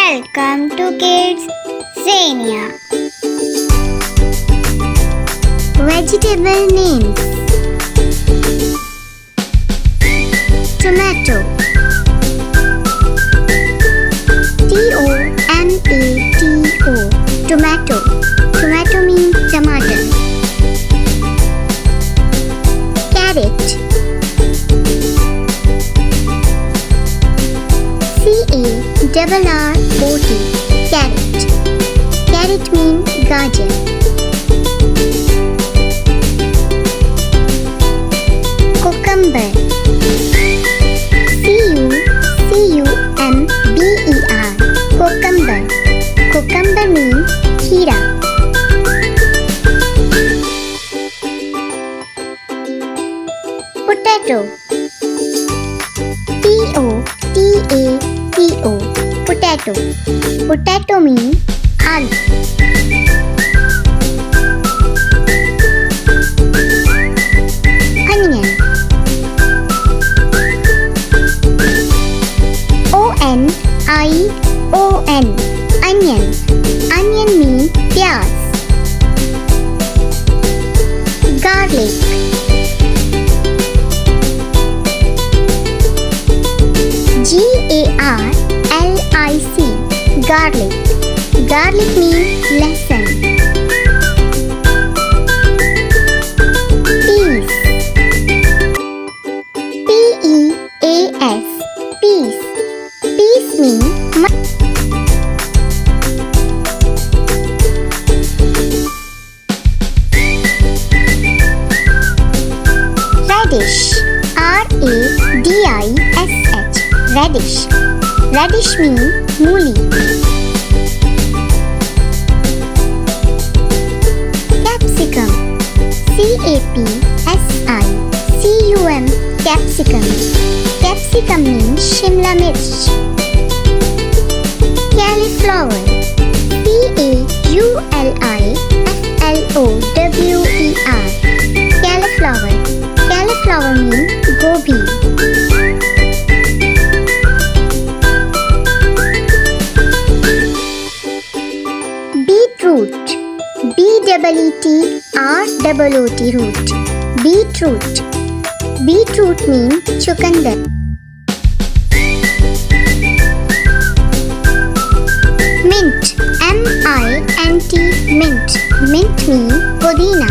Welcome to KidsZaina. Vegetable names: tomato, Tomato, tomato. Tomato means tomato. Carrot, CARROT, carrot. Carrot means gajar. Cucumber, CUCUMBER, cucumber. Cucumber means kheera. Potato, POTATO, potato. Potato means aloo. Onion, ONION, onion. Onion means pyaz. Garlic, GARLIC, garlic. Garlic means lesson. Peas, PEAS, peas. Peas means radish, RADISH, radish. Radish means mooli. Capsicum, CAPSICUM, capsicum. Capsicum means Shimla mirch. Cauliflower, CAULIFLOWER, cauliflower. Cauliflower means gobi. Beetroot, BEETROOT, root. Beetroot. Beetroot means chukandar. Mint, MINT, mint. Mint means pudina.